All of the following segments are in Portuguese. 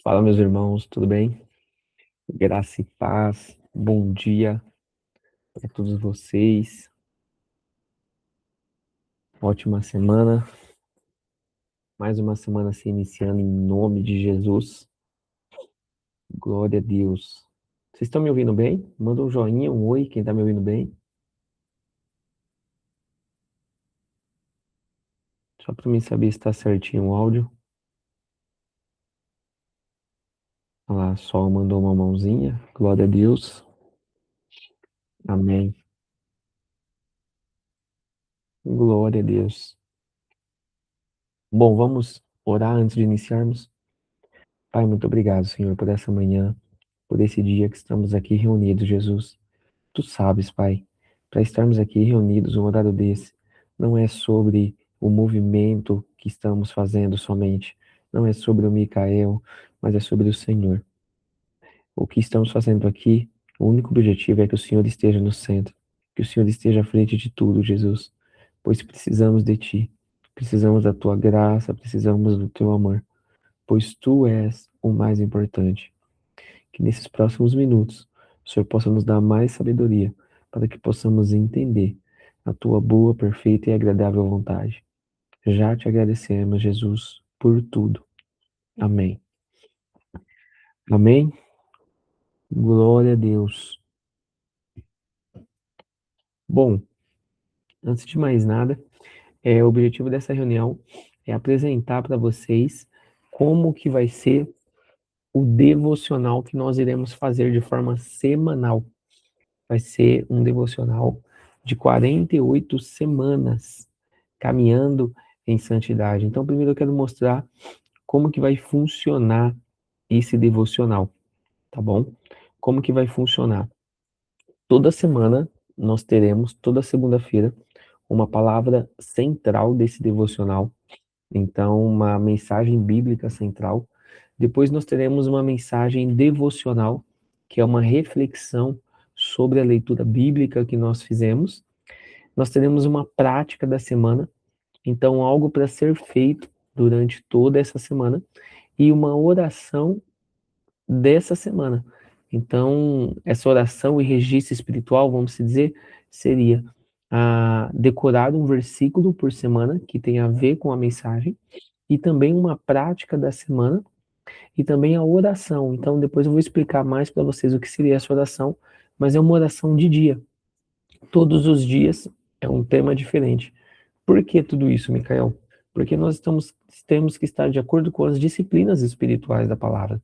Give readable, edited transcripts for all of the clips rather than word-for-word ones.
Fala, meus irmãos, tudo bem? Graça e paz, bom dia para todos vocês. Ótima semana, mais uma semana se iniciando em nome de Jesus. Glória a Deus. Vocês estão me ouvindo bem? Manda um joinha, um oi, quem está me ouvindo bem. Só para mim saber se está certinho o áudio. Olha lá, Sol mandou uma mãozinha. Glória a Deus. Amém. Glória a Deus. Bom, vamos orar antes de iniciarmos. Pai, muito obrigado, Senhor, por essa manhã, por esse dia que estamos aqui reunidos, Jesus. Tu sabes, Pai, para estarmos aqui reunidos um horário desse, não é sobre o movimento que estamos fazendo somente, não é sobre o Micael, mas é sobre o Senhor. O que estamos fazendo aqui, o único objetivo é que o Senhor esteja no centro, que o Senhor esteja à frente de tudo, Jesus, pois precisamos de Ti, precisamos da Tua graça, precisamos do Teu amor, pois Tu és o mais importante. Que nesses próximos minutos o Senhor possa nos dar mais sabedoria para que possamos entender a tua boa, perfeita e agradável vontade. Já te agradecemos, Jesus, por tudo. Amém. Amém. Glória a Deus. Bom, antes de mais nada, o objetivo dessa reunião é apresentar para vocês como que vai ser o devocional que nós iremos fazer de forma semanal. Vai ser um devocional de 48 semanas caminhando em santidade. Então, primeiro eu quero mostrar como que vai funcionar esse devocional, tá bom? Como que vai funcionar? Toda semana nós teremos, toda segunda-feira, uma palavra central desse devocional. Então, uma mensagem bíblica central. Depois nós teremos uma mensagem devocional, que é uma reflexão sobre a leitura bíblica que nós fizemos. Nós teremos uma prática da semana, então algo para ser feito durante toda essa semana e uma oração dessa semana. Então, essa oração e registro espiritual, vamos dizer, seria decorar um versículo por semana que tem a ver com a mensagem e também uma prática da semana e também a oração. Então, depois eu vou explicar mais para vocês o que seria essa oração, mas é uma oração de dia. Todos os dias é um tema diferente. Por que tudo isso, Micael? Porque nós temos que estar de acordo com as disciplinas espirituais da palavra,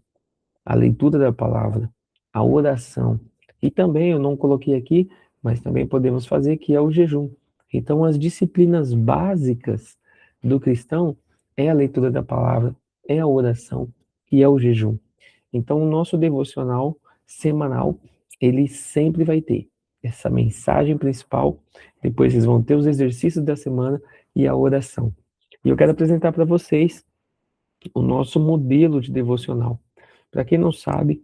a leitura da palavra, a oração. E também, eu não coloquei aqui, mas também podemos fazer, que é o jejum. Então, as disciplinas básicas do cristão é a leitura da palavra, é a oração e é o jejum. Então, o nosso devocional semanal, ele sempre vai ter essa mensagem principal, depois vocês vão ter os exercícios da semana e a oração. E eu quero apresentar para vocês o nosso modelo de devocional. Para quem não sabe,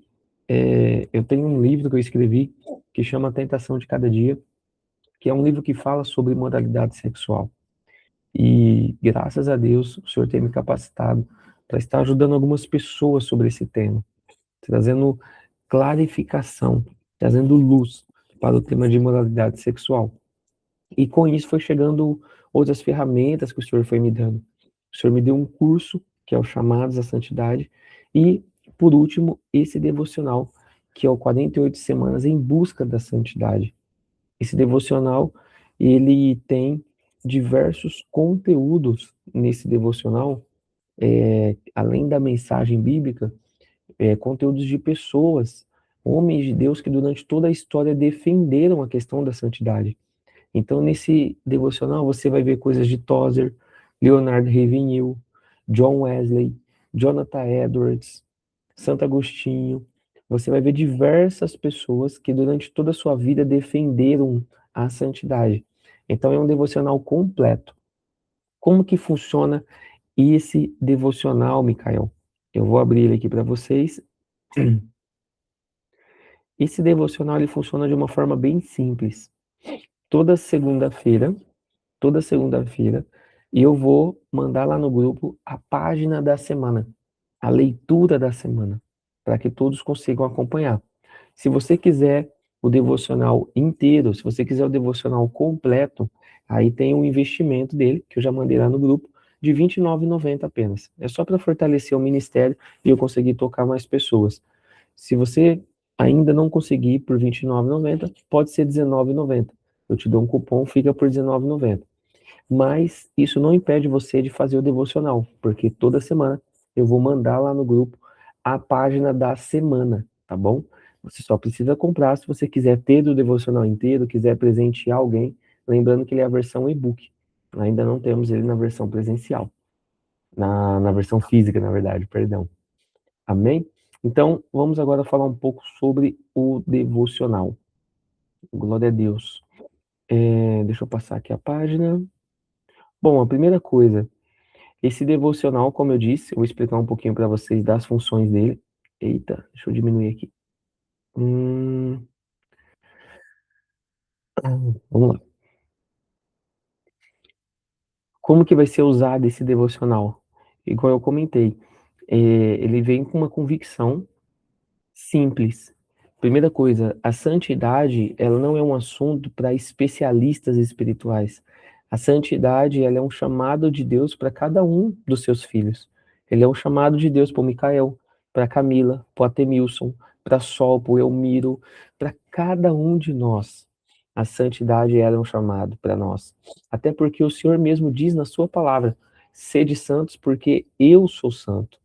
eu tenho um livro que eu escrevi que chama A Tentação de Cada Dia, que é um livro que fala sobre moralidade sexual. E graças a Deus, o Senhor tem me capacitado para estar ajudando algumas pessoas sobre esse tema, trazendo clarificação, trazendo luz para o tema de moralidade sexual. E com isso foi chegando outras ferramentas que o Senhor foi me dando. O Senhor me deu um curso, que é o Chamados à Santidade, e, por último, esse devocional, que é o 48 Semanas em Busca da Santidade. Esse devocional, ele tem diversos conteúdos nesse devocional, além da mensagem bíblica, conteúdos de pessoas, homens de Deus que durante toda a história defenderam a questão da santidade. Então, nesse devocional, você vai ver coisas de Tozer, Leonard Ravenhill, John Wesley, Jonathan Edwards, Santo Agostinho. Você vai ver diversas pessoas que durante toda a sua vida defenderam a santidade. Então, é um devocional completo. Como que funciona esse devocional, Micael? Eu vou abrir ele aqui para vocês. Esse devocional ele funciona de uma forma bem simples. Toda segunda-feira, toda segunda-feira, e eu vou mandar lá no grupo a página da semana. a leitura da semana, para que todos consigam acompanhar. Se você quiser o devocional inteiro, se você quiser o devocional completo, aí tem um investimento dele, que eu já mandei lá no grupo, de R$ 29,90 apenas. É só para fortalecer o ministério e eu conseguir tocar mais pessoas. Se você ainda não conseguir por R$ 29,90, pode ser R$ 19,90. Eu te dou um cupom, fica por R$ 19,90. Mas isso não impede você de fazer o devocional, porque toda semana eu vou mandar lá no grupo a página da semana, tá bom? Você só precisa comprar se você quiser ter o devocional inteiro, quiser presentear alguém, lembrando que ele é a versão e-book. Ainda não temos ele na versão presencial, na versão física, na verdade, perdão. Amém? Então, vamos agora falar um pouco sobre o devocional. Glória a Deus. Deixa eu passar aqui a página. Bom, a primeira coisa, esse devocional, como eu disse, eu vou explicar um pouquinho para vocês das funções dele. Eita, deixa eu diminuir aqui. Vamos lá. Como que vai ser usado esse devocional? Igual eu comentei, ele vem com uma convicção simples. Primeira coisa, a santidade, ela não é um assunto para especialistas espirituais. A santidade, ela é um chamado de Deus para cada um dos seus filhos. Ele é um chamado de Deus para o Micael, para Camila, para o Atemilson, para Sol, para o Elmiro, para cada um de nós. A santidade, ela é um chamado para nós. Até porque o Senhor mesmo diz na sua palavra, sede santos porque eu sou santo.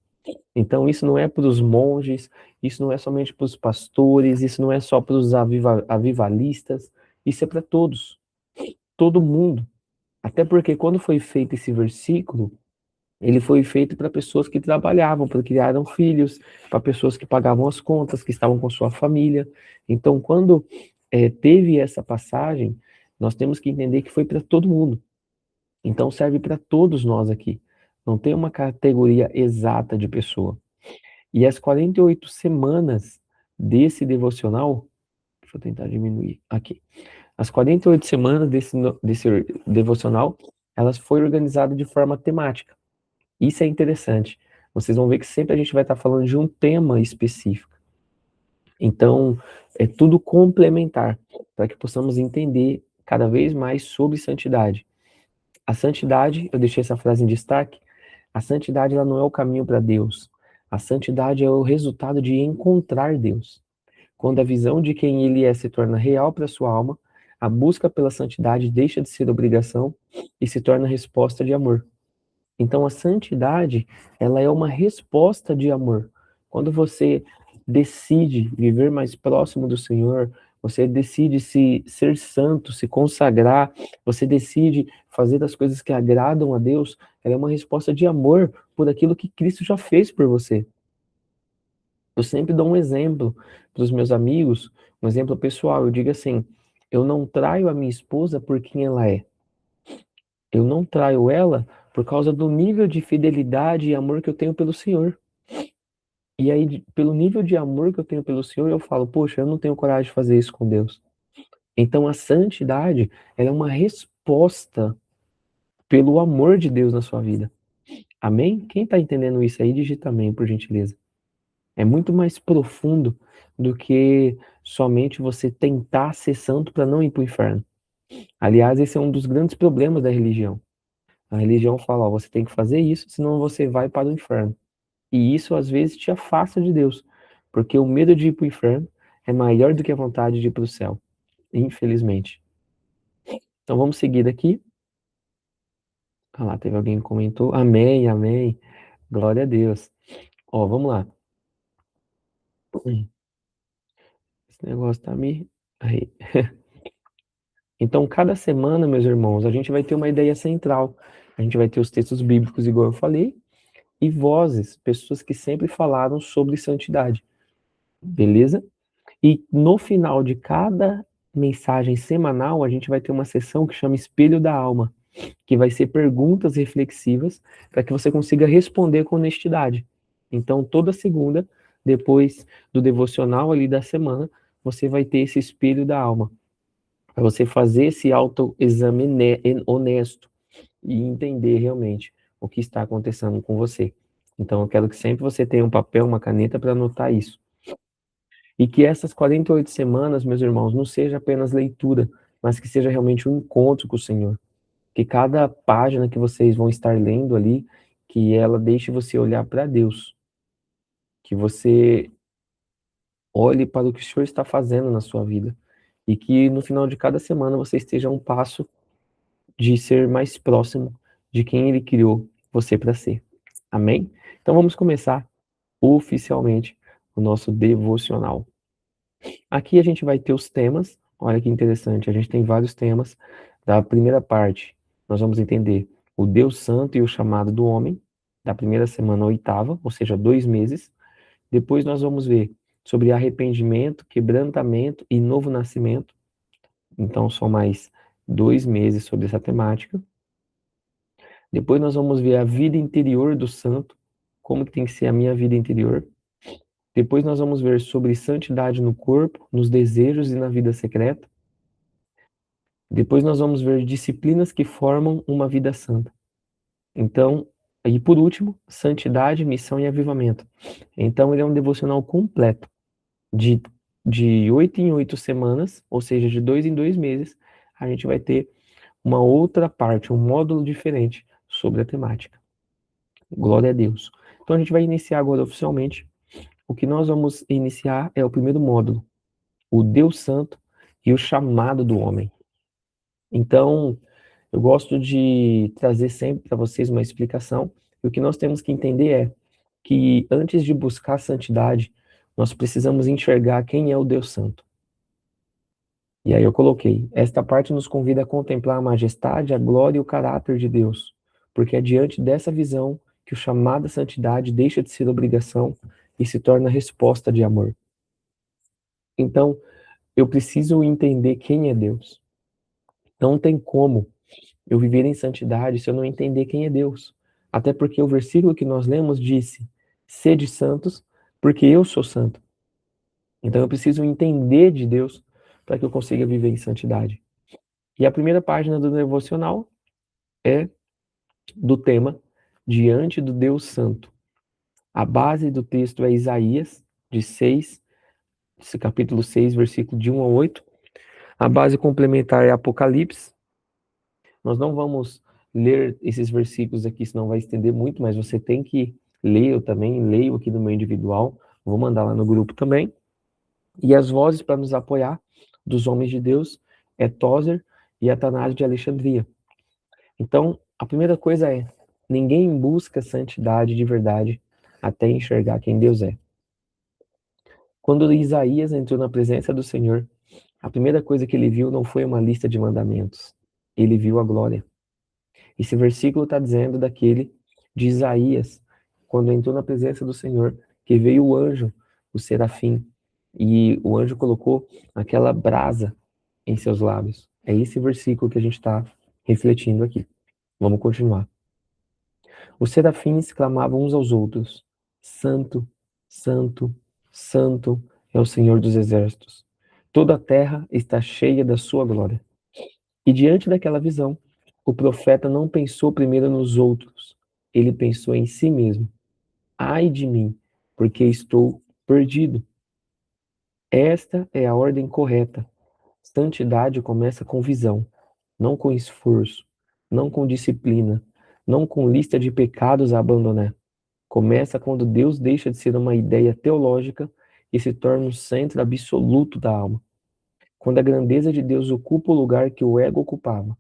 Então, isso não é para os monges, isso não é somente para os pastores, isso não é só para os avivalistas, isso é para todos, todo mundo. Até porque quando foi feito esse versículo, ele foi feito para pessoas que trabalhavam, para criaram filhos, para pessoas que pagavam as contas, que estavam com sua família. Então, quando teve essa passagem, nós temos que entender que foi para todo mundo. Então, serve para todos nós aqui. Não tem uma categoria exata de pessoa. E as 48 semanas desse devocional, deixa eu tentar diminuir aqui. As 48 semanas desse devocional, elas foram organizadas de forma temática. Isso é interessante. Vocês vão ver que sempre a gente vai estar falando de um tema específico. Então, é tudo complementar, para que possamos entender cada vez mais sobre santidade. A santidade, eu deixei essa frase em destaque, a santidade ela não é o caminho para Deus. A santidade é o resultado de encontrar Deus. Quando a visão de quem ele é se torna real para sua alma, a busca pela santidade deixa de ser obrigação e se torna resposta de amor. Então a santidade, ela é uma resposta de amor. Quando você decide viver mais próximo do Senhor, você decide se ser santo, se consagrar, você decide fazer as coisas que agradam a Deus, ela é uma resposta de amor por aquilo que Cristo já fez por você. Eu sempre dou um exemplo para os meus amigos, um exemplo pessoal. Eu digo assim: eu não traio a minha esposa por quem ela é. Eu não traio ela por causa do nível de fidelidade e amor que eu tenho pelo Senhor. E aí, pelo nível de amor que eu tenho pelo Senhor, eu falo: poxa, eu não tenho coragem de fazer isso com Deus. Então, a santidade, ela é uma resposta pelo amor de Deus na sua vida. Amém? Quem está entendendo isso aí, digita amém, por gentileza. É muito mais profundo do que somente você tentar ser santo para não ir para o inferno. Aliás, esse é um dos grandes problemas da religião. A religião fala, ó, você tem que fazer isso, senão você vai para o inferno. E isso às vezes te afasta de Deus, porque o medo de ir para o inferno é maior do que a vontade de ir para o céu, infelizmente. Então vamos seguir daqui. Ah lá, teve alguém que comentou. Amém, amém. Glória a Deus. Ó, vamos lá. Esse negócio tá me. Aí. Então, cada semana, meus irmãos, a gente vai ter uma ideia central. A gente vai ter os textos bíblicos, igual eu falei, e vozes, pessoas que sempre falaram sobre santidade. Beleza? E no final de cada mensagem semanal, a gente vai ter uma sessão que chama Espelho da Alma, que vai ser perguntas reflexivas para que você consiga responder com honestidade. Então, toda segunda, depois do devocional ali da semana, você vai ter esse Espelho da Alma, para você fazer esse autoexame honesto e entender realmente o que está acontecendo com você. Então, eu quero que sempre você tenha um papel, uma caneta para anotar isso. E que essas 48 semanas, meus irmãos, não seja apenas leitura, mas que seja realmente um encontro com o Senhor. Que cada página que vocês vão estar lendo ali, que ela deixe você olhar para Deus. Que você olhe para o que o Senhor está fazendo na sua vida. E que no final de cada semana você esteja a um passo de ser mais próximo de quem Ele criou você para ser. Amém? Então vamos começar oficialmente o nosso devocional. Aqui a gente vai ter os temas. Olha que interessante, a gente tem vários temas. Da primeira parte, nós vamos entender o Deus Santo e o chamado do homem, da primeira semana à oitava, ou seja, 2 meses. Depois nós vamos ver sobre arrependimento, quebrantamento e novo nascimento. Então são mais 2 meses sobre essa temática. Depois nós vamos ver a vida interior do santo, como que tem que ser a minha vida interior. Depois nós vamos ver sobre santidade no corpo, nos desejos e na vida secreta. Depois nós vamos ver disciplinas que formam uma vida santa. Então, e por último, santidade, missão e avivamento. Então, ele é um devocional completo, de, de 8 em 8 semanas, ou seja, de 2 em 2 meses, a gente vai ter uma outra parte, um módulo diferente sobre a temática. Glória a Deus. Então, a gente vai iniciar agora oficialmente. O que nós vamos iniciar é o primeiro módulo, o Deus Santo e o chamado do homem. Então, eu gosto de trazer sempre para vocês uma explicação. E o que nós temos que entender é que antes de buscar santidade, nós precisamos enxergar quem é o Deus Santo. E aí eu coloquei, esta parte nos convida a contemplar a majestade, a glória e o caráter de Deus, porque é diante dessa visão que o chamado à santidade deixa de ser obrigação e se torna resposta de amor. Então, eu preciso entender quem é Deus. Não tem como eu viver em santidade se eu não entender quem é Deus. Até porque o versículo que nós lemos disse: sede santos, porque eu sou santo. Então eu preciso entender de Deus para que eu consiga viver em santidade. E a primeira página do devocional é do tema Diante do Deus Santo. A base do texto é Isaías, de 6, capítulo 6, versículo de 1 a 8. A base complementar é Apocalipse. Nós não vamos ler esses versículos aqui, senão vai estender muito, mas você tem que ler, eu também leio aqui no meu individual, vou mandar lá no grupo também. E as vozes para nos apoiar dos homens de Deus é Tozer e Atanásio de Alexandria. Então, a primeira coisa é, ninguém busca santidade de verdade até enxergar quem Deus é. Quando Isaías entrou na presença do Senhor, a primeira coisa que ele viu não foi uma lista de mandamentos, ele viu a glória. Esse versículo está dizendo daquele de Isaías, quando entrou na presença do Senhor, que veio o anjo, o serafim, e o anjo colocou aquela brasa em seus lábios. É esse versículo que a gente está refletindo aqui. Vamos continuar. Os serafins clamavam uns aos outros: Santo, Santo, Santo é o Senhor dos exércitos. Toda a terra está cheia da sua glória. E diante daquela visão, o profeta não pensou primeiro nos outros, ele pensou em si mesmo. Ai de mim, porque estou perdido. Esta é a ordem correta. Santidade começa com visão, não com esforço, não com disciplina, não com lista de pecados a abandonar. Começa quando Deus deixa de ser uma ideia teológica e se torna um centro absoluto da alma. Quando a grandeza de Deus ocupa o lugar que o ego ocupava,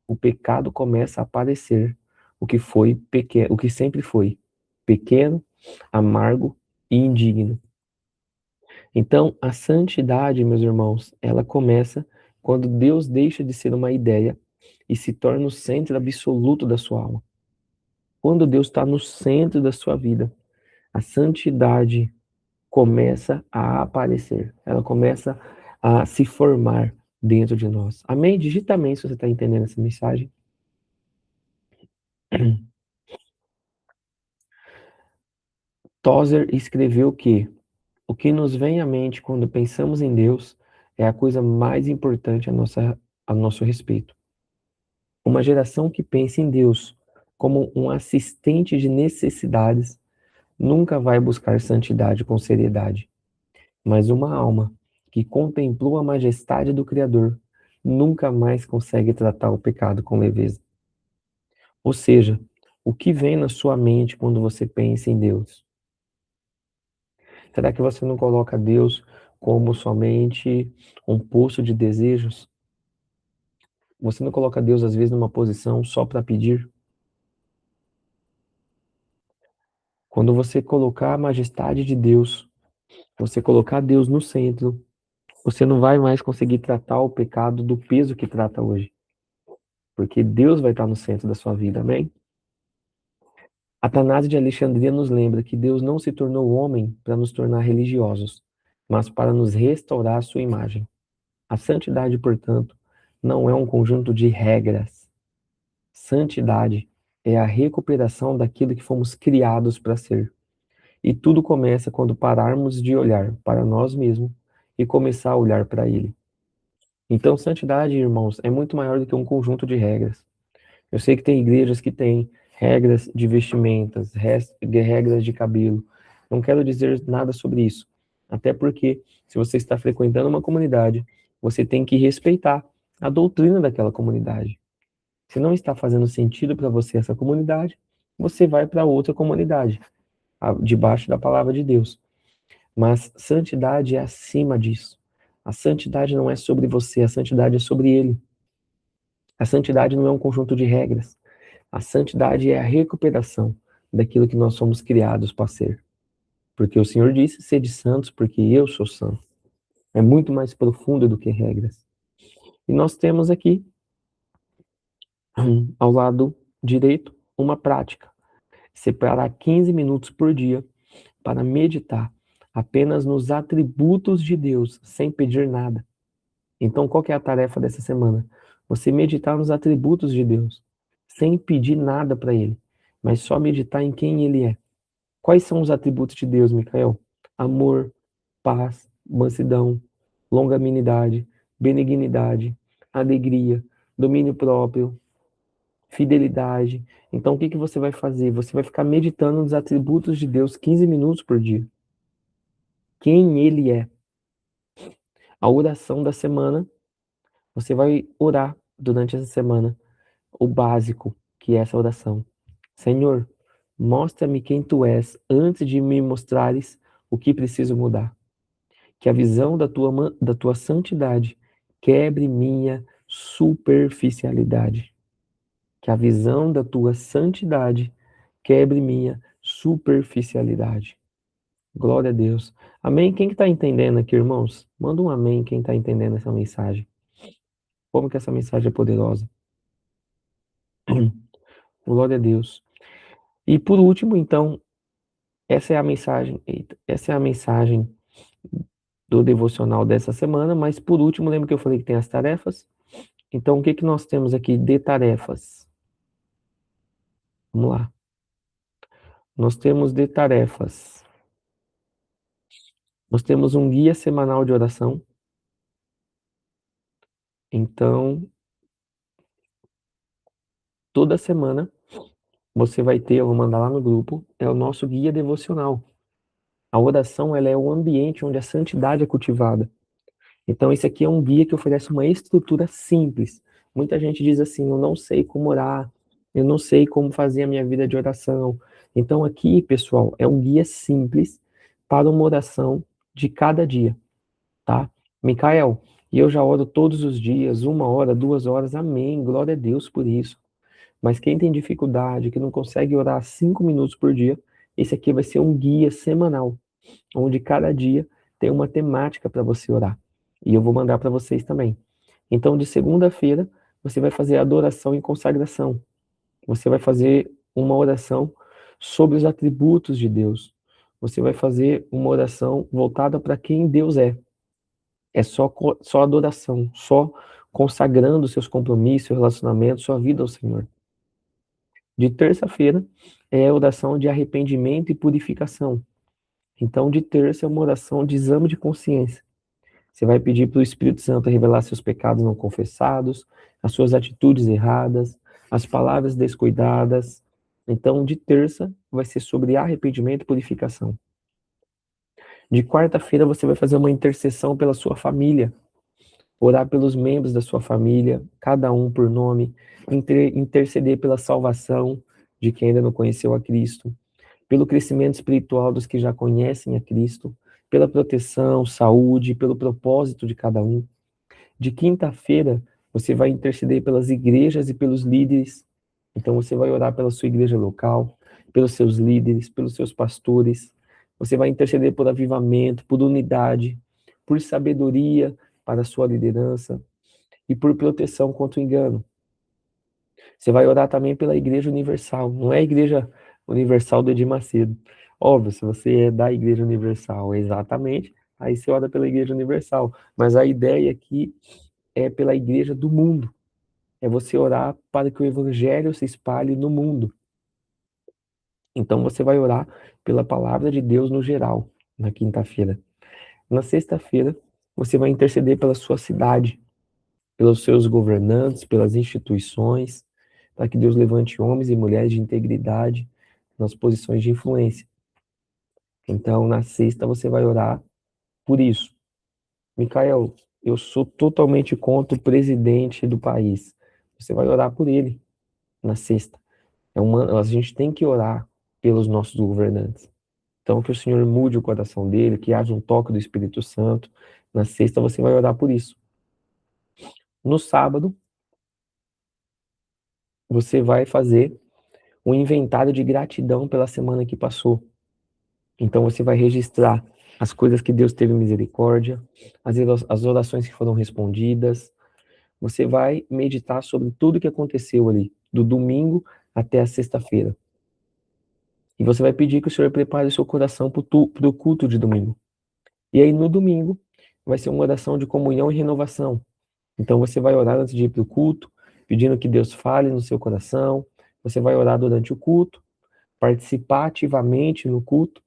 o pecado começa a aparecer, o que foi pequeno, o que sempre foi pequeno, amargo e indigno. Então, a santidade, meus irmãos, ela começa quando Deus deixa de ser uma ideia e se torna o centro absoluto da sua alma. Quando Deus está no centro da sua vida, a santidade começa a aparecer, ela começa a se formar dentro de nós. Amém? Digita amém se você está entendendo essa mensagem. Tozer escreveu que o que nos vem à mente quando pensamos em Deus é a coisa mais importante a nosso respeito. Uma geração que pensa em Deus como um assistente de necessidades nunca vai buscar santidade com seriedade, mas uma alma que contemplou a majestade do Criador nunca mais consegue tratar o pecado com leveza. Ou seja, o que vem na sua mente quando você pensa em Deus? Será que você não coloca Deus como somente um poço de desejos? Você não coloca Deus, às vezes, numa posição só para pedir? Quando você colocar a majestade de Deus, você colocar Deus no centro, você não vai mais conseguir tratar o pecado do peso que trata hoje. Porque Deus vai estar no centro da sua vida, amém? Atanásio de Alexandria nos lembra que Deus não se tornou homem para nos tornar religiosos, mas para nos restaurar a sua imagem. A santidade, portanto, não é um conjunto de regras. Santidade é a recuperação daquilo que fomos criados para ser. E tudo começa quando pararmos de olhar para nós mesmos e começar a olhar para Ele. Então, santidade, irmãos, é muito maior do que um conjunto de regras. Eu sei que tem igrejas que têm regras de vestimentas, regras de cabelo. Não quero dizer nada sobre isso. Até porque, se você está frequentando uma comunidade, você tem que respeitar a doutrina daquela comunidade. Se não está fazendo sentido para você essa comunidade, você vai para outra comunidade, debaixo da palavra de Deus. Mas santidade é acima disso. A santidade não é sobre você, a santidade é sobre Ele. A santidade não é um conjunto de regras. A santidade é a recuperação daquilo que nós somos criados para ser. Porque o Senhor disse, sede santos, porque eu sou santo. É muito mais profundo do que regras. E nós temos aqui, ao lado direito, uma prática. Separar 15 minutos por dia para meditar apenas nos atributos de Deus, sem pedir nada. Então, qual que é a tarefa dessa semana? Você meditar nos atributos de Deus, sem pedir nada para Ele, mas só meditar em quem Ele é. Quais são os atributos de Deus, Micael? Amor, paz, mansidão, longanimidade, benignidade, alegria, domínio próprio, fidelidade. Então, o que que você vai fazer? Você vai ficar meditando nos atributos de Deus 15 minutos por dia. Quem Ele é. A oração da semana, você vai orar durante essa semana o básico, que é essa oração. Senhor, mostra-me quem Tu és antes de me mostrares o que preciso mudar. Que a visão da tua santidade quebre minha superficialidade. Que a visão da tua santidade quebre minha superficialidade. Glória a Deus. Amém? Quem que está entendendo aqui, irmãos? Manda um amém quem está entendendo essa mensagem. Como que essa mensagem é poderosa. Glória a Deus. E por último, então, essa é a mensagem, essa é a mensagem do devocional dessa semana, mas por último, lembra que eu falei que tem as tarefas? Então, o que que nós temos aqui de tarefas? Vamos lá. Nós temos de tarefas. Nós temos um guia semanal de oração. Então, toda semana você vai ter, eu vou mandar lá no grupo, é o nosso guia devocional. A oração, ela é o ambiente onde a santidade é cultivada. Então, esse aqui é um guia que oferece uma estrutura simples. Muita gente diz assim, eu não sei como orar, eu não sei como fazer a minha vida de oração. Então, aqui, pessoal, é um guia simples para uma oração de cada dia, tá? Micael, e eu já oro todos os dias, 1 hora, 2 horas, amém, glória a Deus por isso. Mas quem tem dificuldade, que não consegue orar 5 minutos por dia, esse aqui vai ser um guia semanal, onde cada dia tem uma temática para você orar. E eu vou mandar para vocês também. Então, de segunda-feira, você vai fazer adoração e consagração. Você vai fazer uma oração sobre os atributos de Deus. Você vai fazer uma oração voltada para quem Deus é. É só adoração, só consagrando seus compromissos, seu relacionamento, sua vida ao Senhor. De terça-feira é oração de arrependimento e purificação. Então, de terça é uma oração de exame de consciência. Você vai pedir para o Espírito Santo revelar seus pecados não confessados, as suas atitudes erradas, as palavras descuidadas, Então, de terça vai ser sobre arrependimento e purificação. De quarta-feira você vai fazer uma intercessão pela sua família, orar pelos membros da sua família, cada um por nome, interceder pela salvação de quem ainda não conheceu a Cristo, pelo crescimento espiritual dos que já conhecem a Cristo, pela proteção, saúde, pelo propósito de cada um. De quinta-feira, você vai interceder pelas igrejas e pelos líderes. Então, você vai orar pela sua igreja local, pelos seus líderes, pelos seus pastores. Você vai interceder por avivamento, por unidade, por sabedoria para a sua liderança e por proteção contra o engano. Você vai orar também pela Igreja Universal. Não é a Igreja Universal do Edir Macedo. Óbvio, se você é da Igreja Universal, exatamente, aí você ora pela Igreja Universal. Mas a ideia aqui é pela Igreja do mundo. É você orar para que o Evangelho se espalhe no mundo. Então você vai orar pela palavra de Deus no geral, na quinta-feira. Na sexta-feira, você vai interceder pela sua cidade, pelos seus governantes, pelas instituições, para que Deus levante homens e mulheres de integridade nas posições de influência. Então, na sexta, você vai orar por isso. Micael, eu sou totalmente contra o presidente do país. Você vai orar por ele na sexta. A gente tem que orar pelos nossos governantes. Então, que o Senhor mude o coração dele, que haja um toque do Espírito Santo. Na sexta, você vai orar por isso. No sábado, você vai fazer um inventário de gratidão pela semana que passou. Então você vai registrar as coisas que Deus teve misericórdia, as orações que foram respondidas. Você vai meditar sobre tudo que aconteceu ali, do domingo até a sexta-feira. E você vai pedir que o Senhor prepare o seu coração para o culto de domingo. E aí no domingo vai ser uma oração de comunhão e renovação. Então você vai orar antes de ir para o culto, pedindo que Deus fale no seu coração. Você vai orar durante o culto, participar ativamente no culto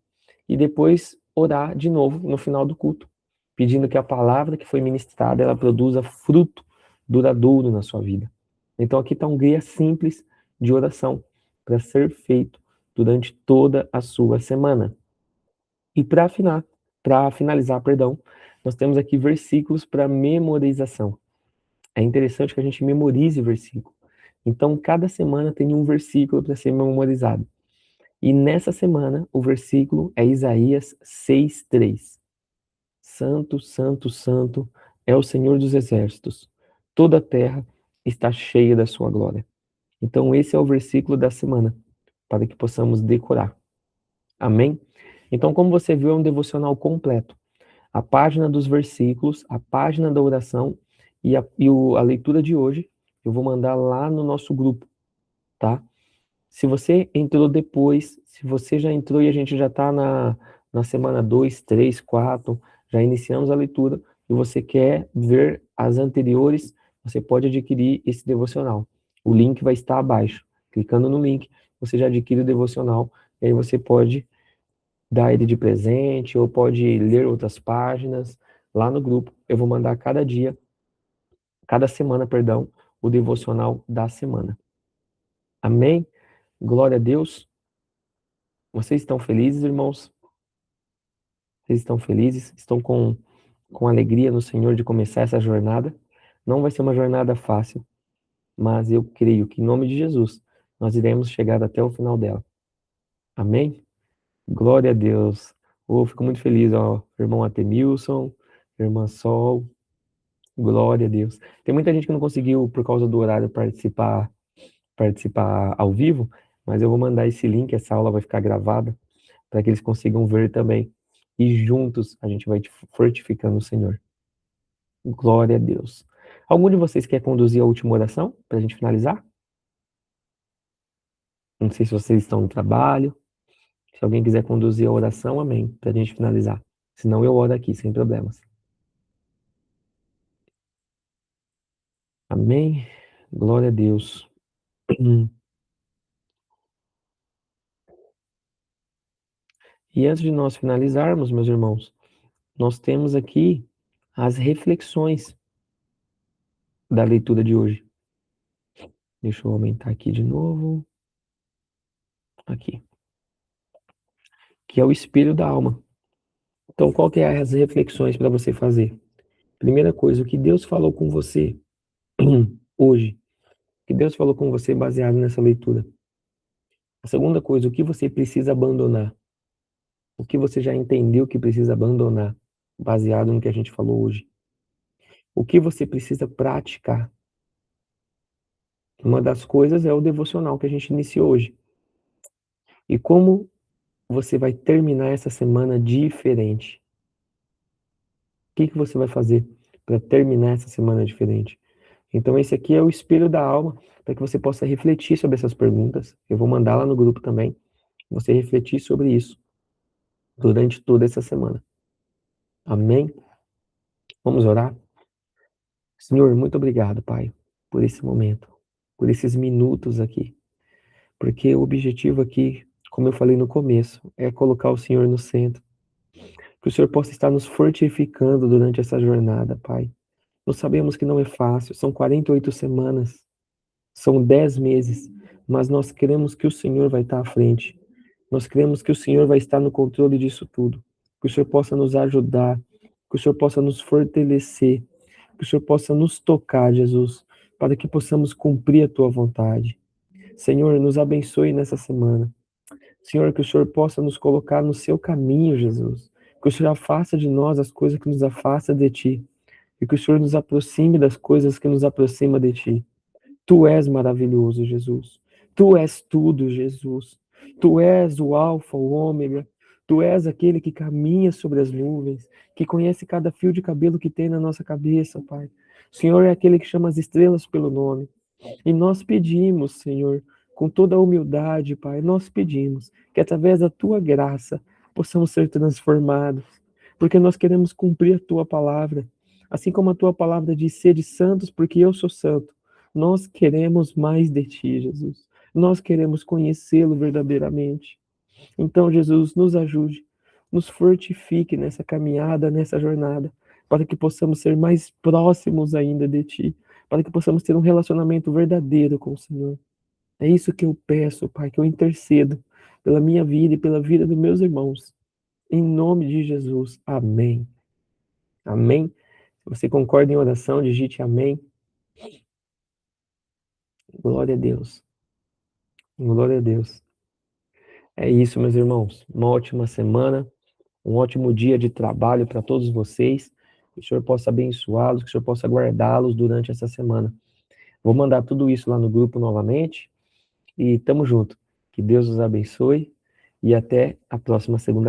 e depois orar de novo no final do culto, pedindo que a palavra que foi ministrada ela produza fruto duradouro na sua vida. Então aqui está um guia simples de oração para ser feito durante toda a sua semana. E para finalizar, perdão, nós temos aqui versículos para memorização. É interessante que a gente memorize versículo. Então, cada semana tem um versículo para ser memorizado. E nessa semana, o versículo é Isaías 6:3. Santo, santo, santo é o Senhor dos exércitos. Toda a terra está cheia da sua glória. Então, esse é o versículo da semana, para que possamos decorar. Amém? Então, como você viu, é um devocional completo. A página dos versículos, a página da oração e a leitura de hoje, eu vou mandar lá no nosso grupo, tá? Se você entrou depois, se você já entrou e a gente já está na semana 2, 3, 4, já iniciamos a leitura, e você quer ver as anteriores, você pode adquirir esse devocional. O link vai estar abaixo. Clicando no link, você já adquire o devocional, e aí você pode dar ele de presente, ou pode ler outras páginas lá no grupo. Eu vou mandar cada semana, perdão, o devocional da semana. Amém? Glória a Deus. Vocês estão felizes, irmãos? Vocês estão felizes? Estão com alegria no Senhor de começar essa jornada? Não vai ser uma jornada fácil, mas eu creio que em nome de Jesus nós iremos chegar até o final dela. Amém? Glória a Deus. Oh, fico muito feliz, ó, irmão Atemilson, irmã Sol. Glória a Deus. Tem muita gente que não conseguiu, por causa do horário, participar ao vivo, mas eu vou mandar esse link, essa aula vai ficar gravada, para que eles consigam ver também. E juntos a gente vai fortificando o Senhor. Glória a Deus. Algum de vocês quer conduzir a última oração para a gente finalizar? Não sei se vocês estão no trabalho. Se alguém quiser conduzir a oração, amém, para a gente finalizar. Senão eu oro aqui, sem problemas. Amém? Glória a Deus. E antes de nós finalizarmos, meus irmãos, nós temos aqui as reflexões da leitura de hoje. Deixa eu aumentar aqui de novo. aqui, que é o espelho da alma. Então, qual que é as reflexões para você fazer? Primeira coisa, o que Deus falou com você hoje? O que Deus falou com você baseado nessa leitura? A segunda coisa, o que você precisa abandonar? O que você já entendeu que precisa abandonar, baseado no que a gente falou hoje? O que você precisa praticar? Uma das coisas é o devocional que a gente iniciou hoje. E como você vai terminar essa semana diferente? O que você vai fazer para terminar essa semana diferente? Então, esse aqui é o espelho da alma, para que você possa refletir sobre essas perguntas. Eu vou mandar lá no grupo também, você refletir sobre isso durante toda essa semana. Amém? Vamos orar? Senhor, muito obrigado, Pai, por esse momento, por esses minutos aqui, porque o objetivo aqui, como eu falei no começo, é colocar o Senhor no centro, que o Senhor possa estar nos fortificando durante essa jornada, Pai. Nós sabemos que não é fácil, são 48 semanas, são 10 meses, mas nós cremos que o Senhor vai estar à frente. Nós cremos que o Senhor vai estar no controle disso tudo. Que o Senhor possa nos ajudar, que o Senhor possa nos fortalecer, que o Senhor possa nos tocar, Jesus, para que possamos cumprir a tua vontade. Senhor, nos abençoe nessa semana. Senhor, que o Senhor possa nos colocar no seu caminho, Jesus. Que o Senhor afasta de nós as coisas que nos afastam de ti. E que o Senhor nos aproxime das coisas que nos aproximam de ti. Tu és maravilhoso, Jesus. Tu és tudo, Jesus. Tu és o Alfa, o Ômega. Tu és aquele que caminha sobre as nuvens, que conhece cada fio de cabelo que tem na nossa cabeça, Pai. O Senhor é aquele que chama as estrelas pelo nome. E nós pedimos, Senhor, com toda a humildade, Pai, nós pedimos que através da tua graça possamos ser transformados, porque nós queremos cumprir a tua palavra. Assim como a tua palavra diz, sede santos, porque eu sou santo. Nós queremos mais de ti, Jesus. Nós queremos conhecê-lo verdadeiramente. Então, Jesus, nos ajude, nos fortifique nessa caminhada, nessa jornada, para que possamos ser mais próximos ainda de ti, para que possamos ter um relacionamento verdadeiro com o Senhor. É isso que eu peço, Pai, que eu intercedo pela minha vida e pela vida dos meus irmãos. Em nome de Jesus. Amém. Amém. Se você concorda em oração, digite amém. Glória a Deus. Glória a Deus. É isso, meus irmãos. Uma ótima semana, um ótimo dia de trabalho para todos vocês. Que o Senhor possa abençoá-los, que o Senhor possa guardá-los durante essa semana. Vou mandar tudo isso lá no grupo novamente. E tamo junto. Que Deus os abençoe e até a próxima segunda-feira.